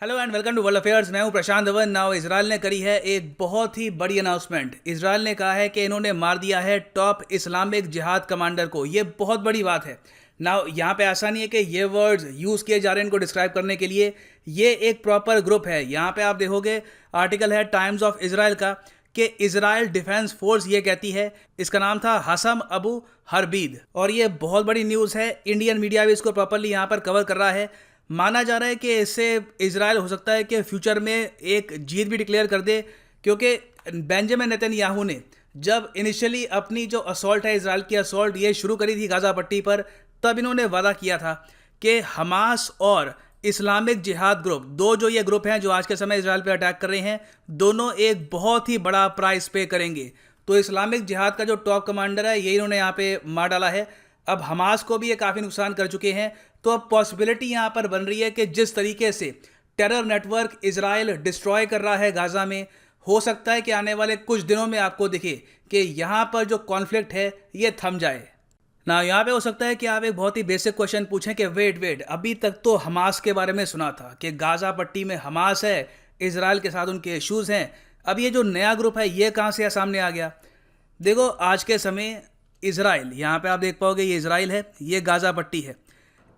Hello and welcome to world affairs. मैं हूं प्रशांत Dhawan. Now Israel ने करी है एक बहुत ही बड़ी अनाउंसमेंट। इजराइल ने कहा है कि इन्होंने मार दिया है टॉप इस्लामिक जिहाद कमांडर को। ये बहुत बड़ी बात है। नाउ यहाँ पे ऐसा नहीं है कि ये वर्ड्स यूज़ किए जा रहे हैं इनको डिस्क्राइब करने के लिए। ये एक प्रॉपर ग्रुप है। यहाँ पे आप देखोगे आर्टिकल है टाइम्स ऑफ इसराइल का कि इजराइल डिफेंस फोर्स ये कहती है। इसका नाम था हसम अबू हरबीद और ये बहुत बड़ी न्यूज़ है। इंडियन मीडिया भी इसको प्रॉपरली यहाँ पर कवर कर रहा है। माना जा रहा है कि इससे इजराइल हो सकता है कि फ्यूचर में एक जीत भी डिक्लेयर कर दे, क्योंकि बेंजामिन नेतन्याहू ने जब इनिशियली अपनी जो असॉल्ट है, इजराइल की असॉल्ट ये शुरू करी थी गाज़ा पट्टी पर, तब इन्होंने वादा किया था कि हमास और इस्लामिक जिहाद ग्रुप, दो जो ये ग्रुप हैं जो आज के समय इजराइल पर अटैक कर रहे हैं, दोनों एक बहुत ही बड़ा प्राइस पे करेंगे। तो इस्लामिक जिहाद का जो टॉप कमांडर है ये इन्होंने यहाँ पे मार डाला है। अब हमास को भी ये काफ़ी नुकसान कर चुके हैं। तो अब पॉसिबिलिटी यहाँ पर बन रही है कि जिस तरीके से टेरर नेटवर्क इजराइल डिस्ट्रॉय कर रहा है गाज़ा में, हो सकता है कि आने वाले कुछ दिनों में आपको दिखे कि यहाँ पर जो कॉन्फ्लिक्ट है ये थम जाए ना। यहाँ पे हो सकता है कि आप एक बहुत ही बेसिक क्वेश्चन पूछें कि वेट अभी तक तो हमास के बारे में सुना था कि गाज़ा पट्टी में हमास है, इजराइल के साथ उनके इश्यूज़ हैं। अब ये जो नया ग्रुप है ये कहाँ से सामने आ गया? देखो, आज के समय इजराइल, यहाँ पे आप देख पाओगे ये इजराइल है, ये गाज़ा पट्टी है।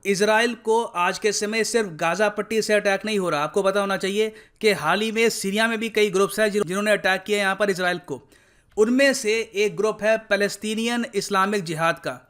इजराइल को आज के समय सिर्फ गाज़ा पट्टी से अटैक नहीं हो रहा। आपको पता होना चाहिए कि हाल ही में सीरिया में भी कई ग्रुप्स हैं जिन्होंने अटैक किया यहाँ पर इजराइल को। उनमें से एक ग्रुप है पैलेस्टीनियन इस्लामिक जिहाद का।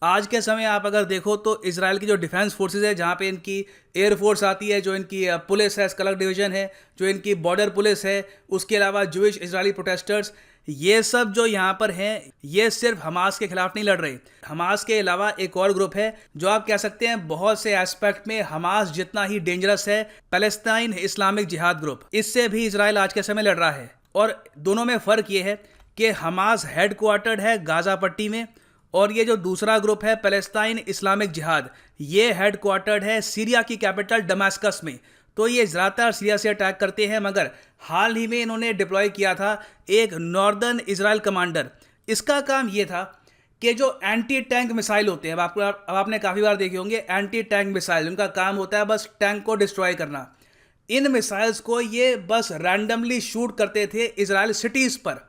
आज के समय आप अगर देखो तो इजराइल की जो डिफेंस फोर्सेज है, जहाँ पे इनकी एयरफोर्स आती है, जो इनकी पुलिस है, स्कलग डिवीजन है, जो इनकी बॉर्डर पुलिस है, उसके अलावा जूइश इजरायली प्रोटेस्टर्स, ये सब जो यहाँ पर हैं ये सिर्फ हमास के खिलाफ नहीं लड़ रहे। हमास के अलावा एक और ग्रुप है जो आप कह सकते हैं बहुत से एस्पेक्ट में हमास जितना ही डेंजरस है, पैलेस्टाइन इस्लामिक जिहाद ग्रुप। इससे भी इजराइल आज के समय लड़ रहा है और दोनों में फ़र्क ये है कि हमास हेडक्वार्टर्ड है गाज़ा पट्टी में और ये जो दूसरा ग्रुप है पैलेस्टाइन इस्लामिक जिहाद, ये हेडक्वार्टर्ड है सीरिया की कैपिटल दमास्कस में। तो ये ज़्यादातर सीरिया से अटैक करते हैं, मगर हाल ही में इन्होंने डिप्लॉय किया था एक नॉर्दर्न इजराइल कमांडर। इसका काम ये था कि जो एंटी टैंक मिसाइल होते हैं, अब आपने काफ़ी बार देखे होंगे एंटी टैंक मिसाइल, उनका काम होता है बस टैंक को डिस्ट्रॉय करना। इन मिसाइल्स को ये बस रैंडमली शूट करते थे इजराइल सिटीज़ पर।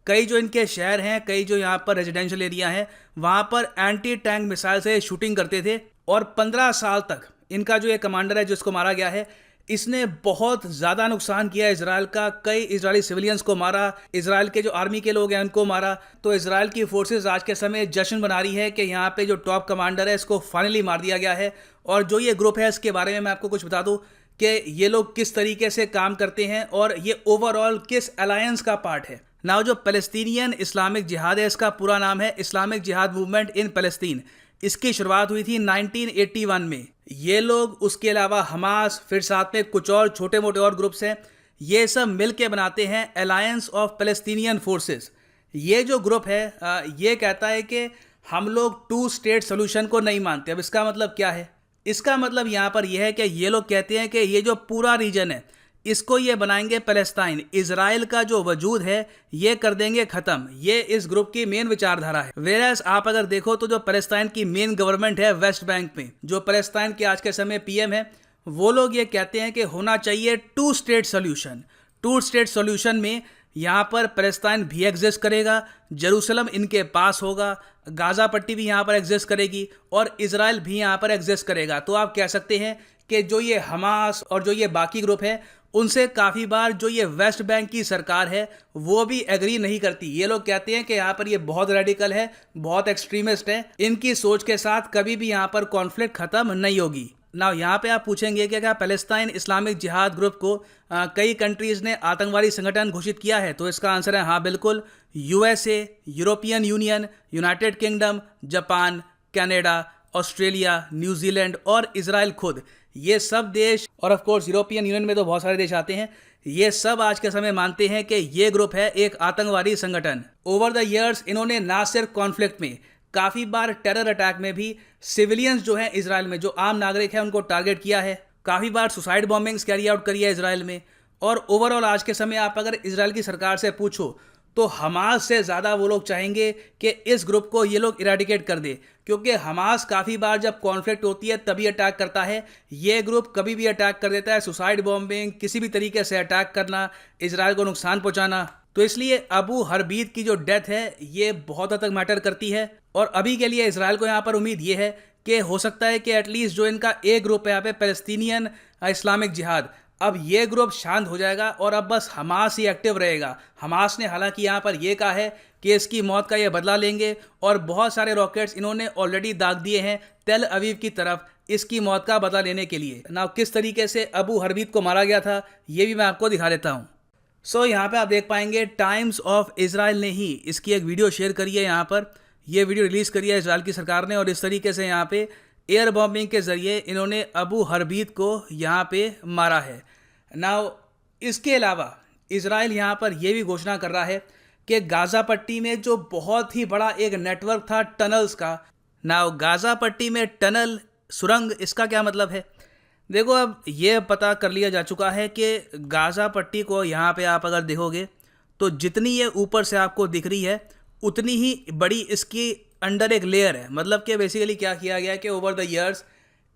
कई जो इनके शहर हैं, कई जो यहाँ पर रेजिडेंशियल एरिया हैं, वहाँ पर एंटी टैंक मिसाइल से शूटिंग करते थे। और 15 साल तक इनका जो ये कमांडर है जिसको मारा गया है, इसने बहुत ज़्यादा नुकसान किया इजराइल का। कई इजरायली सिविलियंस को मारा, इजराइल के जो आर्मी के लोग हैं उनको मारा। तो इजराइल की फोर्सेस आज के समय जश्न मना रही है कि यहाँ पे जो टॉप कमांडर है इसको फाइनली मार दिया गया है। और जो ये ग्रुप है इसके बारे में मैं आपको कुछ बता दूँ कि ये लोग किस तरीके से काम करते हैं और ये ओवरऑल किस अलायंस का पार्ट है। नाउ जो पैलेस्टीनियन इस्लामिक जिहाद है, इसका पूरा नाम है इस्लामिक जिहाद मूवमेंट इन पैलेस्टीन। इसकी शुरुआत हुई थी 1981 में। ये लोग, उसके अलावा हमास, फिर साथ में कुछ और छोटे मोटे और ग्रुप्स हैं, ये सब मिल के बनाते हैं अलायंस ऑफ पैलेस्टीनियन फोर्सेस। ये जो ग्रुप है ये कहता है कि हम लोग टू स्टेट सोल्यूशन को नहीं मानते। अब इसका मतलब क्या है? इसका मतलब यहाँ पर यह है कि ये लोग कहते हैं कि ये जो पूरा रीजन है इसको ये बनाएंगे पैलेस्टाइन। इजराइल का जो वजूद है ये कर देंगे ख़त्म। ये इस ग्रुप की मेन विचारधारा है। वेरएस आप अगर देखो तो जो पैलेस्टाइन की मेन गवर्नमेंट है वेस्ट बैंक में, जो पैलेस्टाइन के आज के समय पीएम है, वो लोग ये कहते हैं कि होना चाहिए two state solution. Two state solution में यहाँ पर पैलेस्टाइन भी एग्जिस्ट करेगा, जेरूसलम इनके पास होगा, गाज़ा पट्टी भी यहाँ पर एग्जिस्ट करेगी और इजराइल भी यहाँ पर एग्जिस्ट करेगा। तो आप कह सकते हैं कि जो ये हमास और जो ये बाकी ग्रुप है उनसे काफ़ी बार जो ये वेस्ट बैंक की सरकार है वो भी एग्री नहीं करती। ये लोग कहते हैं कि यहाँ पर ये बहुत रेडिकल है, बहुत एक्सट्रीमिस्ट है, इनकी सोच के साथ कभी भी यहाँ पर कॉन्फ्लिक्ट ख़त्म नहीं होगी। ना यहाँ पे आप पूछेंगे कि क्या पैलेस्टाइन इस्लामिक जिहाद ग्रुप को कई कंट्रीज़ ने आतंकवादी संगठन घोषित किया है? तो इसका आंसर है हाँ, बिल्कुल। USA, European union, United kingdom, Japan, Canada, Australia, New Zealand और इजराइल खुद, ये सब देश, और ऑफ कोर्स यूरोपियन यूनियन में तो बहुत सारे देश आते हैं, ये सब आज के समय मानते हैं कि ये ग्रुप है एक आतंकवादी संगठन। ओवर द ईयर्स इन्होंने ना सिर्फ कॉन्फ्लिक्ट में, काफ़ी बार टेरर अटैक में भी सिविलियंस जो हैं इजराइल में, जो आम नागरिक हैं, उनको टारगेट किया है। काफ़ी बार सुसाइड बॉम्बिंग्स कैरी आउट करी है इजराइल में। और ओवरऑल आज के समय आप अगर इजराइल की सरकार से पूछो तो हमास से ज़्यादा वो लोग चाहेंगे कि इस ग्रुप को ये लोग इरेडिकेट कर दे, क्योंकि हमास काफ़ी बार जब कॉन्फ्लिक्ट होती है तभी अटैक करता है। ये ग्रुप कभी भी अटैक कर देता है, सुसाइड बॉम्बिंग, किसी भी तरीके से अटैक करना, इजराइल को नुकसान पहुंचाना। तो इसलिए अबू हरबीत की जो डेथ है ये बहुत हद तक मैटर करती है। और अभी के लिए इजराइल को यहाँ पर उम्मीद ये है कि हो सकता है कि एटलीस्ट जो इनका एक ग्रुप है यहाँ पे पैलेस्टीनियन इस्लामिक जिहाद, अब ये ग्रुप शांत हो जाएगा और अब बस हमास ही एक्टिव रहेगा। हमास ने हालांकि यहाँ पर यह कहा है कि इसकी मौत का ये बदला लेंगे और बहुत सारे रॉकेट्स इन्होंने ऑलरेडी दाग दिए हैं तेल अवीव की तरफ इसकी मौत का बदला लेने के लिए। ना किस तरीके से अबू हरबीत को मारा गया था ये भी मैं आपको दिखा देता हूँ। सो यहाँ पे आप देख पाएंगे टाइम्स ऑफ इजराइल ने ही इसकी एक वीडियो शेयर करी है। यहाँ पर ये वीडियो रिलीज़ करी है इजराइल की सरकार ने और इस तरीके से यहाँ पे एयर बॉम्बिंग के ज़रिए इन्होंने अबू हरबीत को यहाँ पे मारा है। नाउ इसके अलावा इजराइल यहाँ पर यह भी घोषणा कर रहा है कि गाज़ा पट्टी में जो बहुत ही बड़ा एक नेटवर्क था टनल्स का, नाउ गाज़ा पट्टी में टनल सुरंग, इसका क्या मतलब है? देखो अब ये पता कर लिया जा चुका है कि गाज़ा पट्टी को यहाँ पे आप अगर देखोगे तो जितनी ये ऊपर से आपको दिख रही है उतनी ही बड़ी इसकी अंडर एक लेयर है। मतलब कि बेसिकली क्या किया गया है कि ओवर द ईयर्स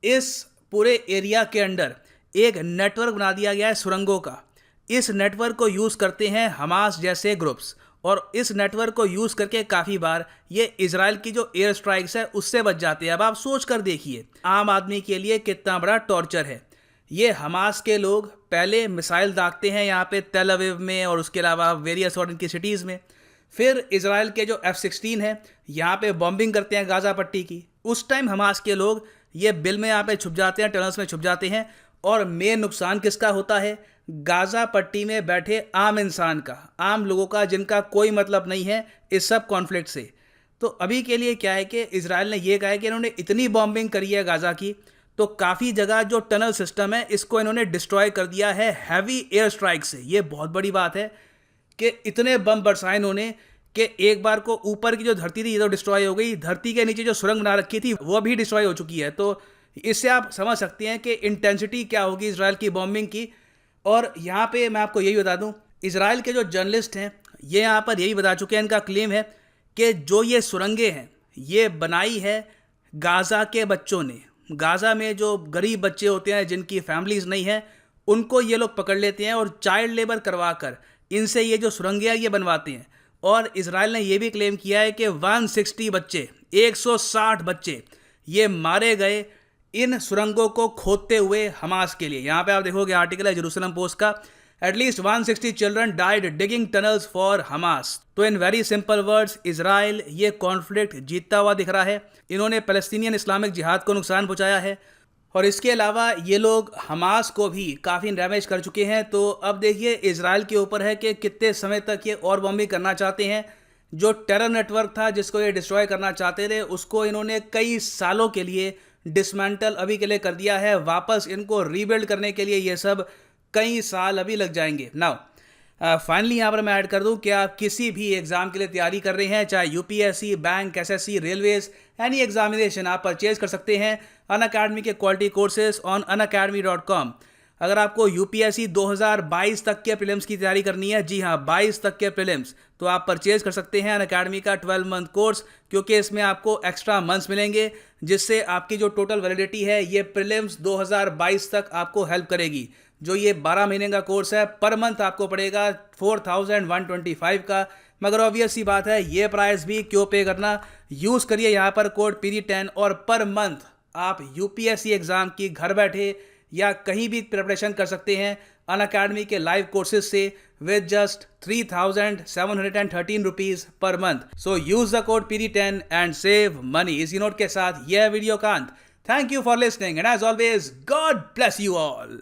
इस पूरे एरिया के अंडर एक नेटवर्क बना दिया गया है सुरंगों का। इस नेटवर्क को यूज़ करते हैं हमास जैसे ग्रुप्स और इस नेटवर्क को यूज़ करके काफ़ी बार ये इजराइल की जो एयर स्ट्राइक्स है उससे बच जाते हैं। अब आप सोच कर देखिए आम आदमी के लिए कितना बड़ा टॉर्चर है। ये हमास के लोग पहले मिसाइल दागते हैं यहाँ पे तेल अवीव में और उसके अलावा वेरियस और इनकी सिटीज़ में, फिर इजराइल के जो F-16 है यहाँ पे बॉम्बिंग करते हैं गाज़ा पट्टी की। उस टाइम हमास के लोग ये बिल में यहाँ पे छुप जाते हैं, टनल्स में छुप जाते हैं और मेन नुकसान किसका होता है? गाज़ा पट्टी में बैठे आम इंसान का, आम लोगों का, जिनका कोई मतलब नहीं है इस सब कॉन्फ्लिक्ट से। तो अभी के लिए क्या है कि इजराइल ने यह कहा है कि इन्होंने इतनी बॉम्बिंग करी है गाज़ा की तो काफ़ी जगह जो टनल सिस्टम है इसको इन्होंने डिस्ट्रॉय कर दिया है हैवी एयर स्ट्राइक से। ये बहुत बड़ी बात है कि इतने बम बरसाए इन्होंने कि एक बार को ऊपर की जो धरती थी ये तो डिस्ट्रॉय हो गई, धरती के नीचे जो सुरंग बना रखी थी वो भी डिस्ट्रॉय हो चुकी है। तो इससे आप समझ सकते हैं कि इंटेंसिटी क्या होगी इजराइल की बॉम्बिंग की। और यहाँ पे मैं आपको यही बता दूं, इजराइल के जो जर्नलिस्ट हैं ये यहाँ पर यही बता चुके हैं, इनका क्लेम है कि जो ये सुरंगें हैं ये बनाई है गाज़ा के बच्चों ने। गाज़ा में जो गरीब बच्चे होते हैं जिनकी फैमिलीज़ नहीं है उनको ये लोग पकड़ लेते हैं और चाइल्ड लेबर करवा कर इनसे ये जो सुरंगें हैं ये बनवाते हैं। और इजराइल ने ये भी क्लेम किया है कि 160 बच्चे, 160 बच्चे ये मारे गए इन सुरंगों को खोदते हुए हमास के लिए। यहाँ पे आप देखोगे आर्टिकल है जेरूसलम पोस्ट का, at least 160 children died digging tunnels for Hamas. तो in very simple words Israel ये कॉन्फ्लिक्ट जीतता हुआ दिख रहा है। इन्होंने पैलेस्टीनियन इस्लामिक जिहाद को नुकसान पहुंचाया है और इसके अलावा ये लोग हमास को भी काफ़ी डैमेज कर चुके हैं। तो अब देखिए इजराइल के ऊपर है कि कितने समय तक ये और बॉम्बिंग करना चाहते हैं। जो टेरर नेटवर्क था जिसको ये डिस्ट्रॉय करना चाहते थे उसको इन्होंने कई सालों के लिए डिसमेंटल अभी के लिए कर दिया है। वापस इनको रीबिल्ड करने के लिए ये सब कई साल अभी लग जाएंगे। नाउ फाइनली यहाँ पर मैं ऐड कर दूँ कि आप किसी भी एग्ज़ाम के लिए तैयारी कर रहे हैं, चाहे UPSC, bank, SSC, railways, any examination, आप परचेज कर सकते हैं अनअकैडमी के क्वालिटी कोर्सेज ऑन unacademy.com। अगर आपको यूपीएससी 2022 तक के प्रीलिम्स की तैयारी करनी है, जी हाँ 22 तक के प्रीलिम्स, तो आप परचेज कर सकते हैं अनअकैडमी का 12 मंथ कोर्स, क्योंकि इसमें आपको एक्स्ट्रा मंथ्स मिलेंगे जिससे आपकी जो टोटल वैलिडिटी है ये प्रीलिम्स 2022 तक आपको हेल्प करेगी। जो ये 12 महीने का कोर्स है पर मंथ आपको पड़ेगा 4125 का। मगर ऑब्वियस सी बात है ये प्राइस भी क्यों पे करना, यूज़ करिए यहाँ पर कोड PD10 और पर मंथ आप यूपीएससी एग्ज़ाम की घर बैठे या कहीं भी प्रिपरेशन कर सकते हैं अनअकैडमी के लाइव कोर्सेज से with just 3,713 rupees per month. So use the code PD10 and save money. इसी नोट के साथ यह वीडियो का अंत। Thank you for listening and as always God bless you all.